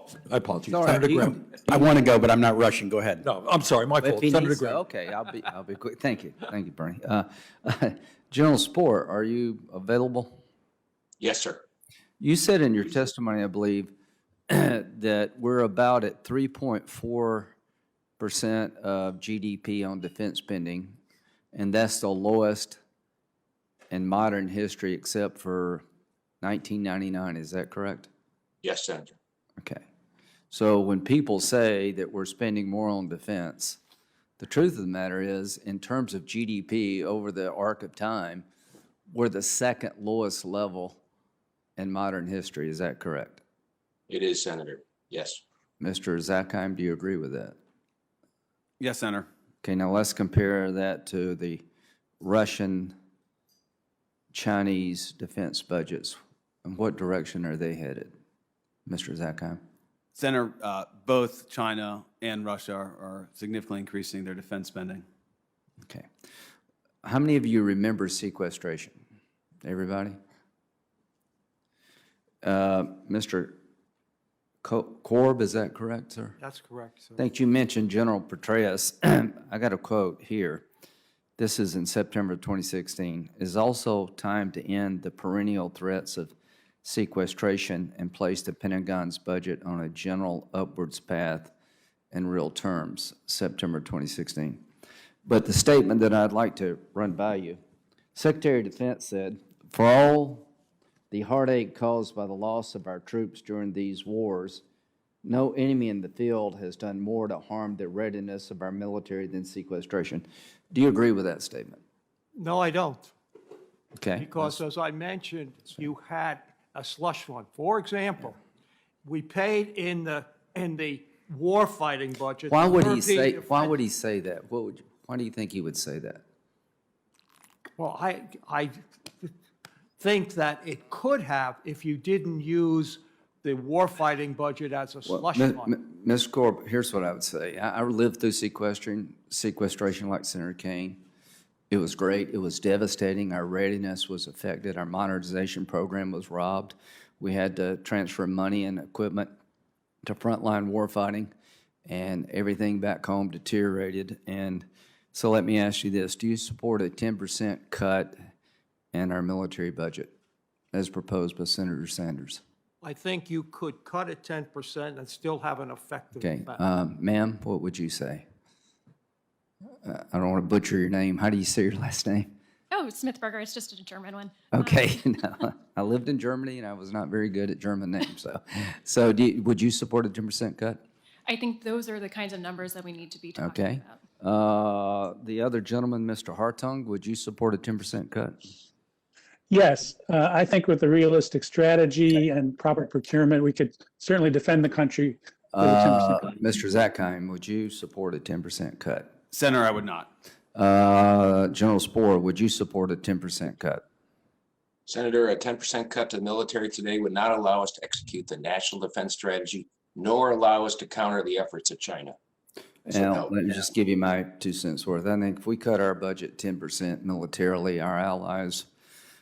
Oh, I apologize. All right. Senator Graham. I want to go, but I'm not rushing. Go ahead. No, I'm sorry, my If fault. he Senator needs to, Graham. okay, I'll be quick. Thank you, Bernie. General Sport, are you available? Yes, sir. You said in your testimony, I believe, that we're about at 3.4% of GDP on defense spending, and that's the lowest in modern history except for 1999. Is that correct? Yes, Senator. Okay. So when people say that we're spending more on defense, the truth of the matter is, in terms of GDP over the arc of time, we're the second lowest level in modern history. Is that correct? It is, Senator. Yes. Mr. Zakheim, do you agree with that? Yes, Senator. Okay, now let's compare that to the Russian, Chinese defense budgets. In what direction are they headed, Mr. Zakheim? Senator, both China and Russia are significantly increasing their defense spending. Okay. How many of you remember sequestration? Everybody? Mr. Korb, is that correct, sir? That's correct, sir. I think you mentioned General Petraeus. I got a quote here. This is in September 2016. It is also time to end the perennial threats of sequestration and place the Pentagon's budget on a general upwards path in real terms, September 2016. But the statement that I'd like to run by you, Secretary of Defense said, for all the heartache caused by the loss of our troops during these wars, no enemy in the field has done more to harm the readiness of our military than sequestration. Do you agree with that statement? No, I don't. Okay. Because as I mentioned, you had a slush fund. For example, we paid in the war-fighting budget. Why would the he say? European Why defense- would he say that? Why do you think he would say that? Well, I think that it could have if you didn't use the war-fighting budget as a slush fund. Mr. Corb, here's what I would say. I lived through sequestration like Senator Kane. It was great. It was devastating. Our readiness was affected. Our modernization program was robbed. We had to transfer money and equipment to frontline warfighting, and everything back home deteriorated. And so let me ask you this. Do you support a 10% cut in our military budget as proposed by Senator Sanders? I think you could cut it 10% and still have an effective Okay. effect. Ma'am, what would you say? I don't want to butcher your name. How do you say your last name? Oh, Smithburger. It's just a German one. Okay. No, I lived in Germany, and I was not very good at German names. So would you support a 10% cut? I think those are the kinds of numbers that we need to be talking Okay. about. The other gentleman, Mr. Hartung, would you support a 10% cut? Yes, I think with a realistic strategy and proper procurement, we could certainly defend the country with a 10% cut. Mr. Zakheim, would you support a 10% cut? Senator, I would not. General Spohr, would you support a 10% cut? Senator, a 10% cut to the military today would not allow us to execute the national defense strategy, nor allow us to counter the efforts of China. Now, let me just give you my 2 cents worth. I think if we cut our budget 10% militarily, our allies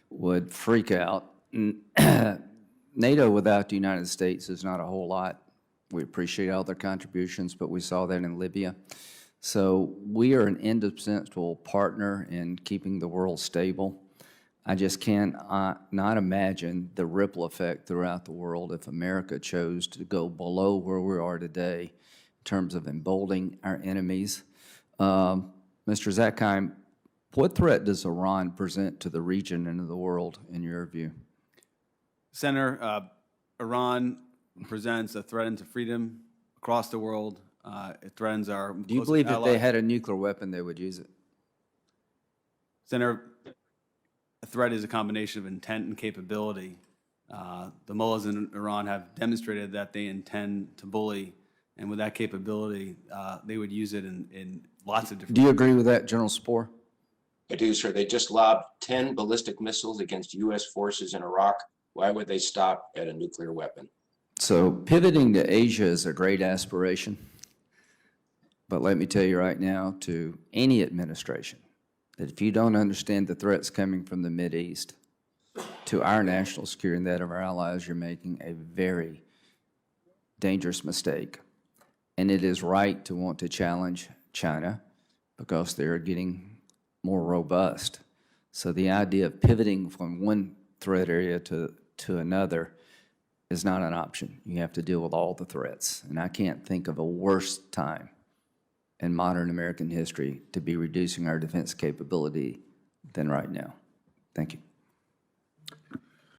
would freak out. NATO without the United States is not a whole lot. We appreciate all their contributions, but we saw that in Libya. So we are an indispensable partner in keeping the world stable. I just can't not imagine the ripple effect throughout the world if America chose to go below where we are today in terms of emboldening our enemies. Mr. Zakheim, what threat does Iran present to the region and to the world, in your view? Senator, Iran presents a threat to freedom across the world. It threatens our Do you believe if they had a nuclear weapon, they would use it? Senator, a threat is a combination of intent and capability. The mullahs in Iran have demonstrated that they intend to bully, and with that capability, they would use it in lots of different. Do you agree with that, General Spohr? I do, sir. They just lobbed 10 ballistic missiles against U.S. forces in Iraq. Why would they stop at a nuclear weapon? So pivoting to Asia is a great aspiration. But let me tell you right now, to any administration, that if you don't understand the threats coming from the Mideast to our national security and that of our allies, you're making a very dangerous mistake. And it is right to want to challenge China because they're getting more robust. So the idea of pivoting from one threat area to another is not an option. You have to deal with all the threats. And I can't think of a worse time in modern American history to be reducing our defense capability than right now. Thank you.